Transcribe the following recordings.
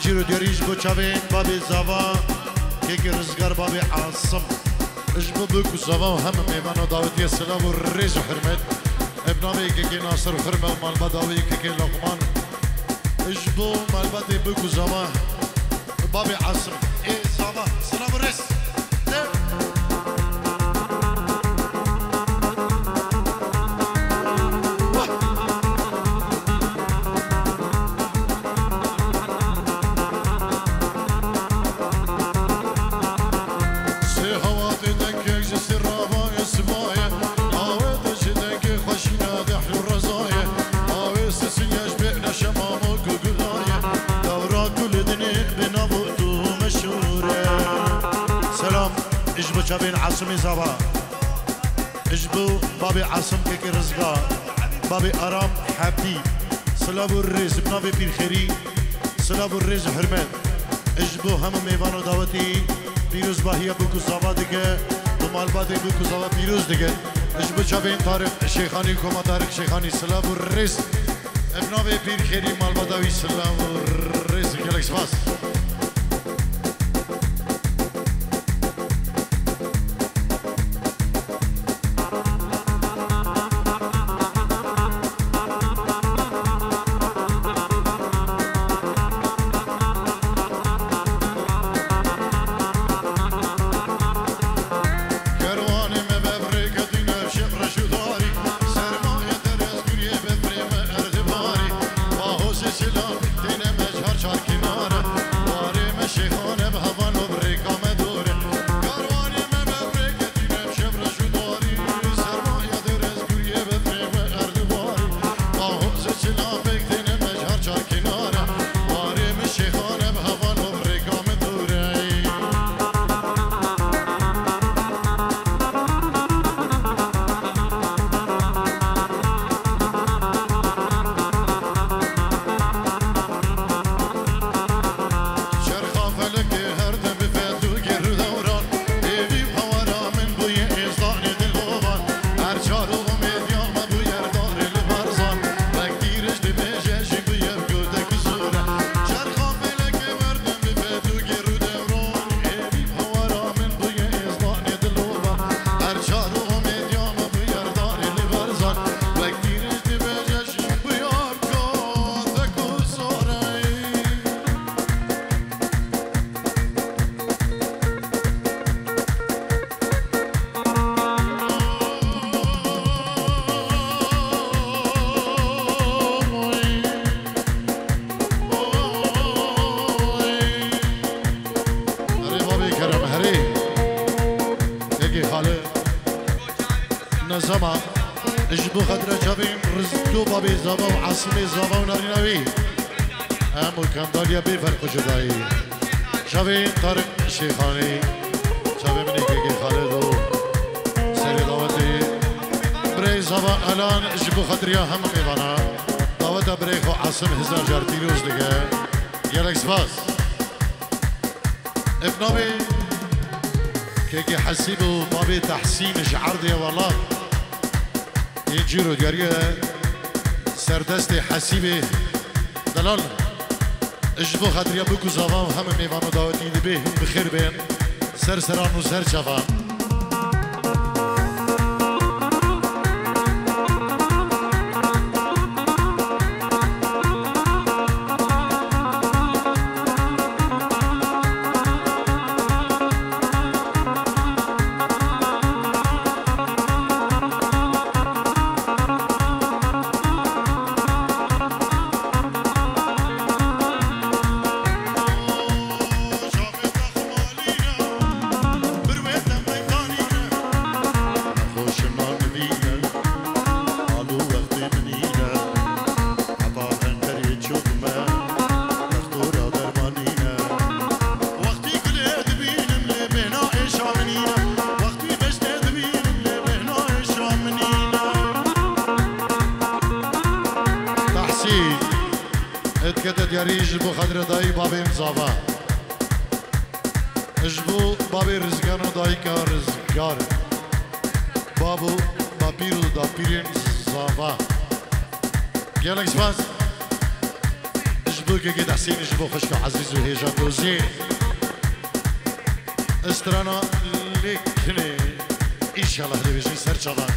جيرو ديريج بو چاوين بابي زاوا كيك رزقار بابي عاصم اجبو بوكو زاوا وهم ميوانو داوتي السلام والريز وحرمت ابنابي كيكي ناصر وخرمة ومالبا داوي كيكي لقمان اجبو مالبا بوكو زاوا بابي عاصم ايه زاوا سلام والريز شابين عاصمي زابا اجبو بابي عاصم كيكي رزقا بابي ارام حبيب سلابو الريز بنابي بير خيري سلابو الريز حرمان اجبو هم ميوانو داوتي بيروز باهية بوكو زابا دكه ومالباتي بوكو زابا بيروز دكه اجبو شابين طارق شيخاني كوما طارق شيخاني سلابو الريز بنابي بير خيري مالباتاوي سلابو الريز كالك سباس نظما اجبو خدرة جابين رزقو بابي زابا وعاصمي زابا وناريناوي امو كانداليا بيفرق جدائي جابين طارق شيخاني جابين مني كيكي خالدو سيري داوتي بري زابا الان اجبو خدريا هم ميوانا داوتا بريخو عاصم هزار جار بيروز دقا يالك سباس ابنابي كيكي حسيبو بابي تحسين شعردي والله ينجيرو دياريه سردستي حسيبي دلال اجبو خاطريا بوكو زافا وهم ميوانو داوتي دبي هم بخير بين سر سران و سر شفا Tamam. گرده دیاری جبو خدر دایی بابیم زاوا جبو بابی رزگان و دایی که رزگار بابو با پیرو دا پیرین زاوا گلک سپاس جبو که گید حسین جبو خشک و عزیز و هیجان دوزی استرانا لیکنی ایشالله دویجی سر چالان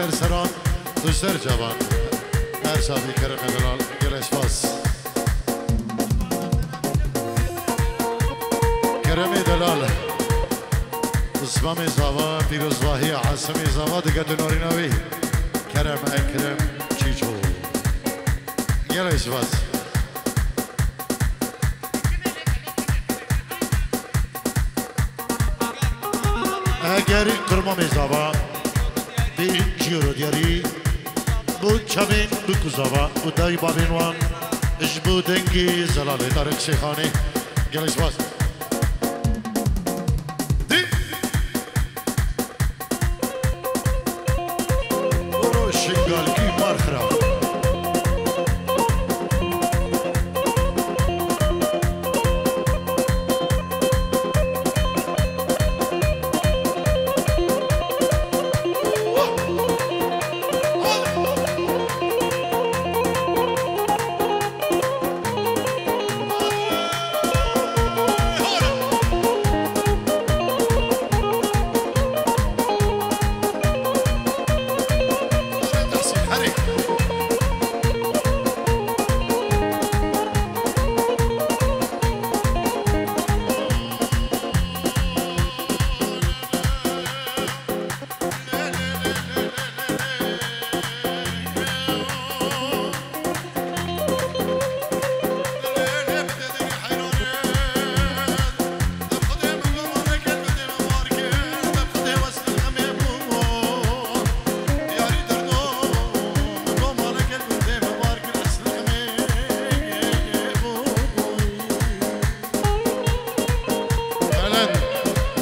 سرسران دوستر جوان هر شابی کرم دلال گلش باز کرم دلال اسمام زاوا پیروزواهی عاصمی زاوا دیگه دنورینوی کرم اکرم چیچو گلش باز اگری کرمام زاوا جیرو دیاری بود چمین بکوزاوا بود دای بابین وان اجبو دنگی زلاله دارک شیخانی گلش باز برو شنگالکی مارخرا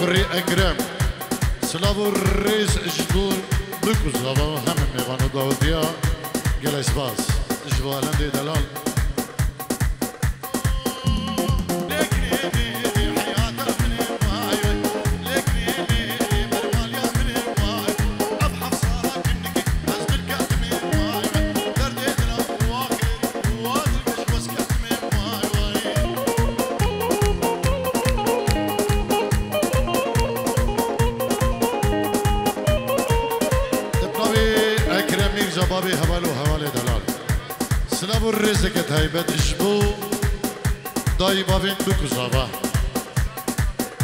ری اکرم سلاب و ریز اجبور بکو زبا همه میوانو داودیا گل اسباس اجبو علم دلال بابي هوالو هوالي دلال سلام الرزق تهيبت اجبو داي بابين بكوزابا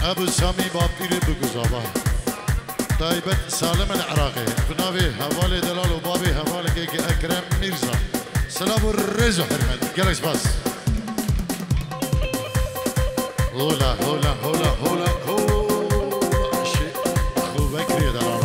ابو سامي بابيري بكوزابا تهيبت سالم العراقي بنابي هوالي دلال وبابي هوالي كيكي اكرم ميرزا سلام الرزق حرمت جالكس باس هولا هولا هولا هولا هولا شيء اخو بكري دلال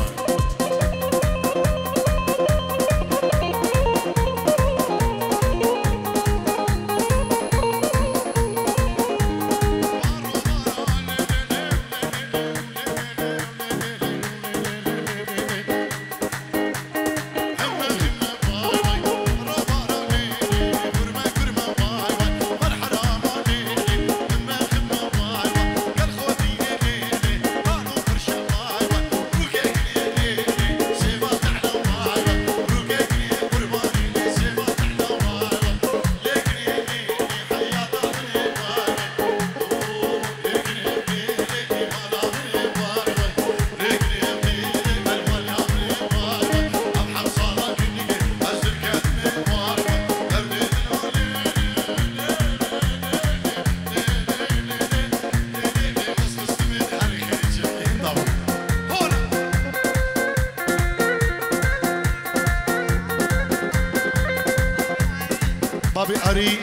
بابي أري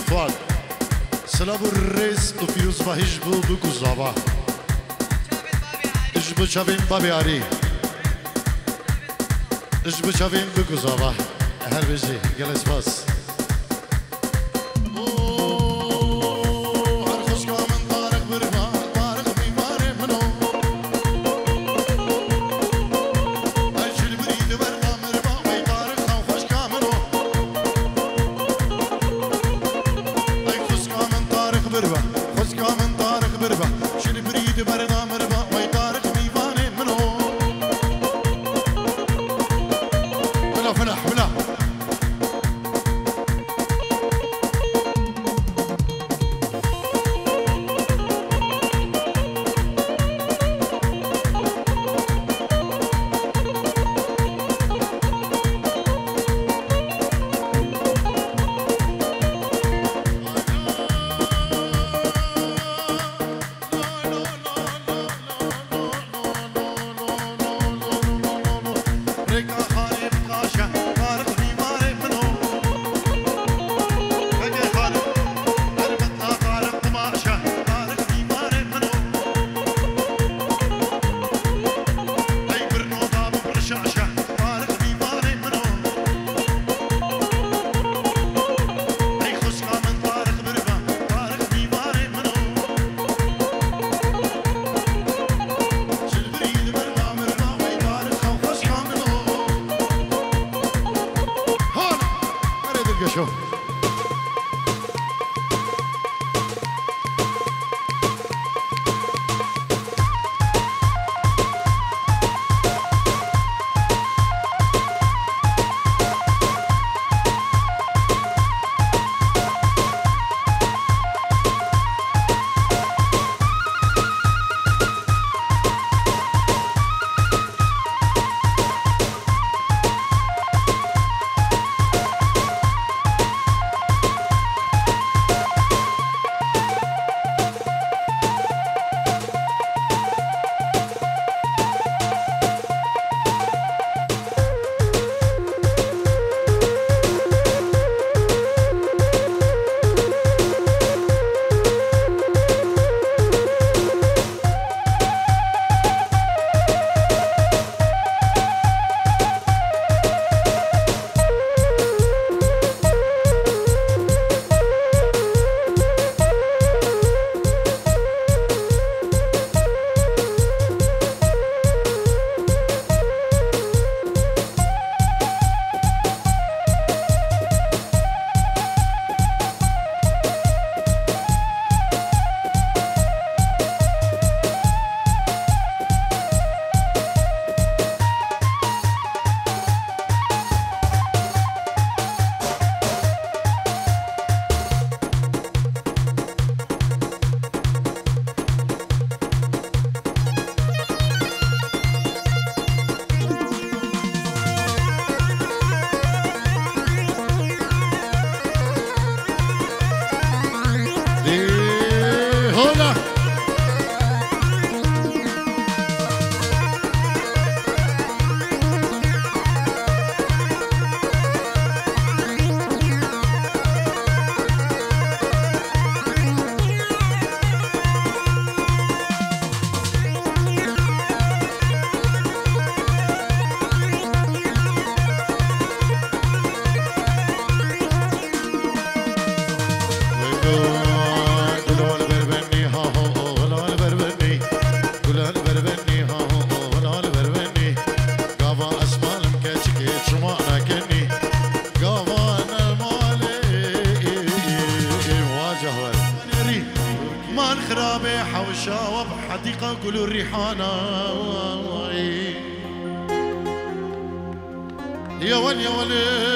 فؤاد سلام الرئيس وفيروز بهجبو بكو زابا اجبو شافين بابي أري اجبو شافين بكو زابا هر بيجي جلس باس مال خرابة حوشة وبحديقة كل الريحانة يا ولي يا ولي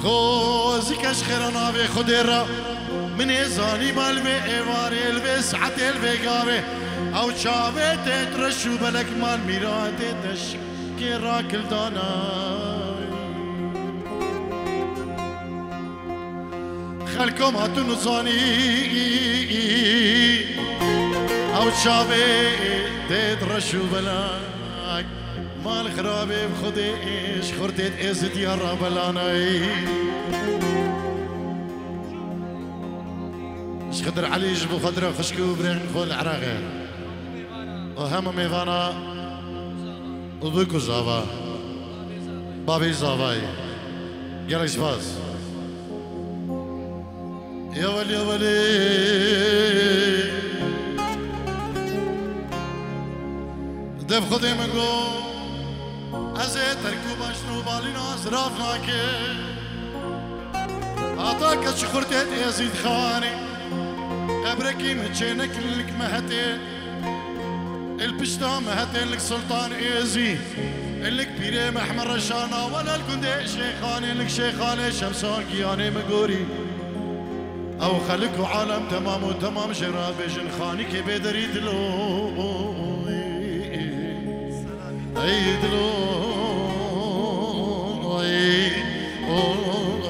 خوزي كشخيرنا بخديرة من إزاني بالبي إيواري البي سعتي البي قابي أو شابي تترشو بلك مال ميراتي تشكي راكل دانا خلكم هاتو نزاني أو شابي تترشو بلك مال خرابي بخدي إيش خرتيت إزد يا رابلاناي إيش خدر علي جبو خدر خشكو برين خول عراغي وهم ميفانا وبكو زافا بابي زافاي جالك سباس يا ولي يا ولي دف خدي منقو ازي تركو باشنو بالينا زرافناك عطاك شخرتيت يزيد خاني قبركي متشينك لك مهتين البشتا مهتين لك سلطان ايزي لك بيري محمر رشانا ولا الكندي شيخاني لك شيخاني شمسان كياني مقوري او خلقو عالم تمام وتمام شراب بيجن خاني كي بيدري دلو ايدلو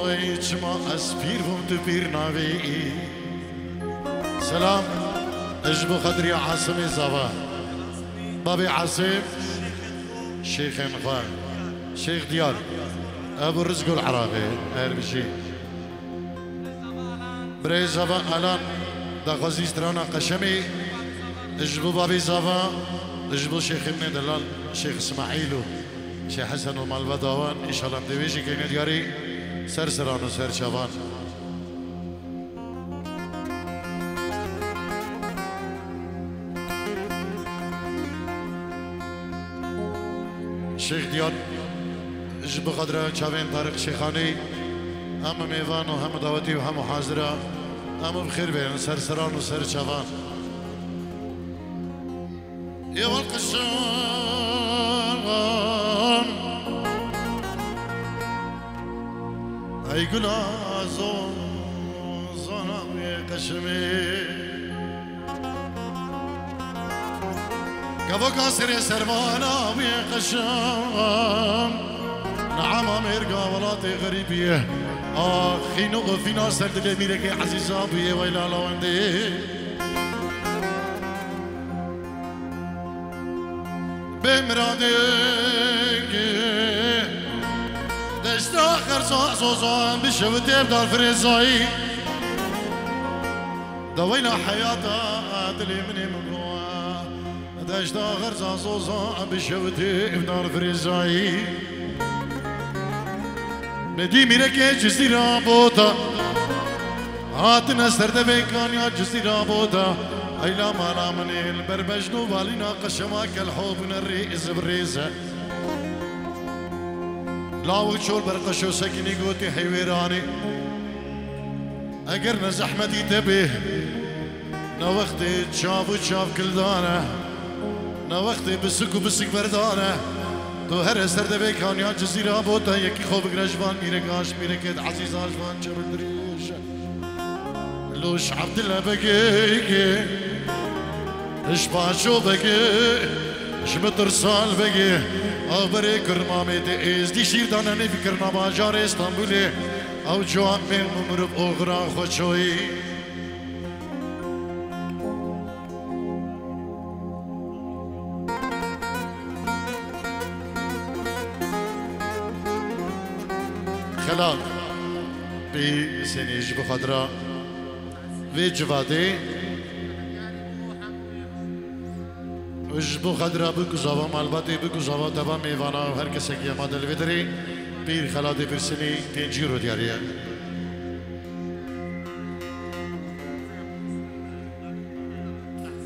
اي چما اسبير هم تبير ناوي سلام اجبو خدري عاصمي زوا بابي عاصم شيخ مخوان شيخ ديار ابو الرزق العربي ارمشي بري زوا الان دا غزي سترانا قشمي اجبو بابي زوا اجبو شيخ ابن دلال شيخ اسماعيلو شيخ حسن ومالبداوان ان شاء الله مدويجي كيني دياري سرسران وسر شبان شيخ ديار اجبو قدره شاوين طارق شيخاني هم ميوان وهم دعوتي وهم حاضره هم بخير بين سرسران وسر شبان يا والقشان اي قلا زونا يا قشمي قبو كاسر سرمانا ويا قشام نعم امريكا ولاتي غريبيه خينو في ناس سرد الاميركي عزيزه بيه ويلا لوندي بمرادك دشت آخر زوزان بشوتي بدار فريزاي دوينا حياتا دلي مني مقوى دشت آخر زوزان بشوتي بدار فريزاي بدي ميركي جزيرة بوتا هاتنا سرد بيكان يا جزيرة بوتا ايلا مالا مني البربجنو بالينا قشماك الحوب نريز بريزه لاو شول برقشو سكني قوتي حيويراني اقرنا زحمتي تبيه نوختي تشاف وتشاف كل دانه نوختي بسك وبسك بردانه تو هر سرد بيكان يا جزيرة بوتا يكي خوب قرجبان ميركاش ميركت عزيز عجبان جبل دريش لوش عبد الله بقيكي اش باشو بقي اش مترسال بقي اخبري كرمامي تئيز دي شير دانا نفكرنا باجار اسطنبولي او جوان من ممرب اغرا خوشوي خلال بسنيج بخضراء في جوادي وجبو خضراء بكو زوا مالباتي بكو زوا تبا ميوانا وهر کسی که ما دل بدری پیر خلاده برسنی پینجی رو دیاریه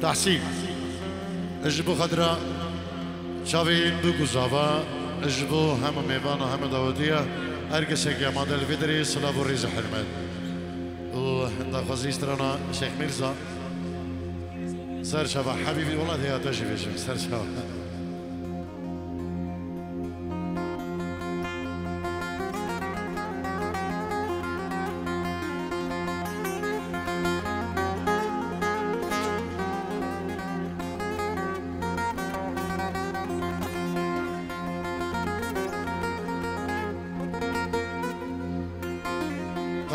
تحسين اجبو خضراء شاوين بكو زوا اجبو هم ميوانا هم داودية هركسك يا مادة الفدري صلاة الريز حرمت وعند خزيسترنا شيخ ميرزا سر شباب حبيبي والله هي تجي في سر شباب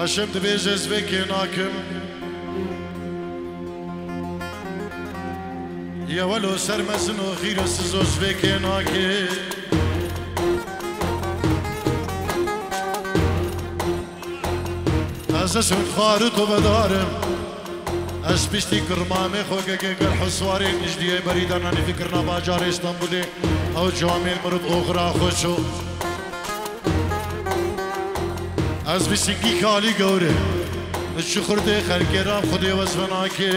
قشمت بيجز بكي ناكم يا ولو سرمسن وخير سزوز بكي ناكي أزسون خارط وبدارم أز بشتي كرمامي خوكك الحصواري نجدي بريدان أنا فكرنا باجار اسطنبولي أو جامع مرد أخرى خوشو از بسیکی خالی گوره شخورده خلقرام خودی وزفناکی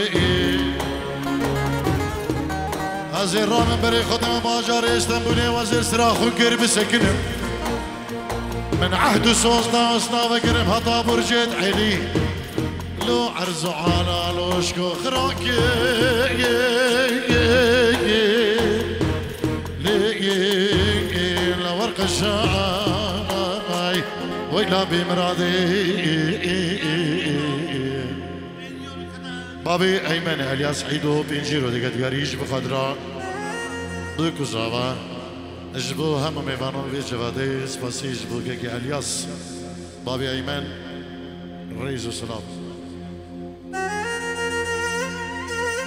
از رامن برای خودم باجار استنبولی وزیر سراخو گر بسکنم من عهد و سوزنا وصنا وگرم حتا برجت علی لو عرض عالا لوشکو خراکی لورق الشاي ويلا بمرادي بابي أيمن الياس عيدو بينجيرو دقت غريش بخضراء دوكو زاوا اجبو هم ميبانون في جوادي سباسي اجبو كيكي الياس بابي أيمن رئيس سلام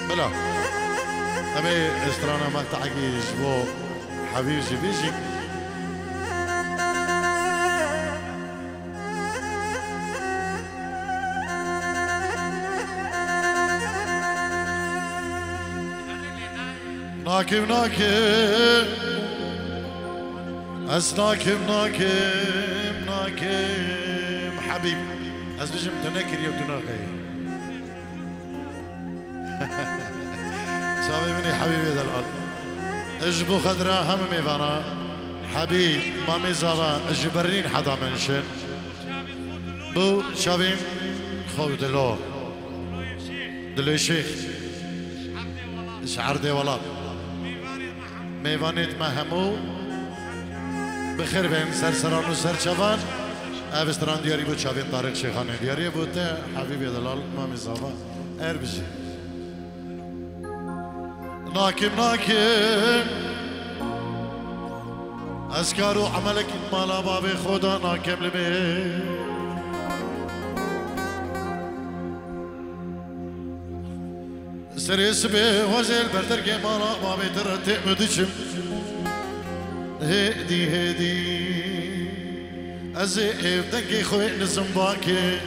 بلا أمي استرانا مقطعكي اجبو حبيب جبيجي ناكم ناكم أز ناكم ناكم ناكم حبيب أز بجم تنكر يا تناكي سامي مني حبيبي ذا الأرض اجبو خضرا هم ميفانا حبيب مامي زابا اجبرين حدا منشن بو شابين خو دلو دلو شيخ شعر دي ولاد ميوانيت مهمو بخير بين سرسران وسرشفان افستران دياري بو شابين طارق شيخان دياري بوته حبيبي دلال مامي زابا اربجي ناكم ناكم اسكارو عملك مالا بابي خدا ناكم لبي سريس به وزيل بردرقي مالا بابي ترتق مدشم هدي هدي ازي افتنكي خوي نزم باكي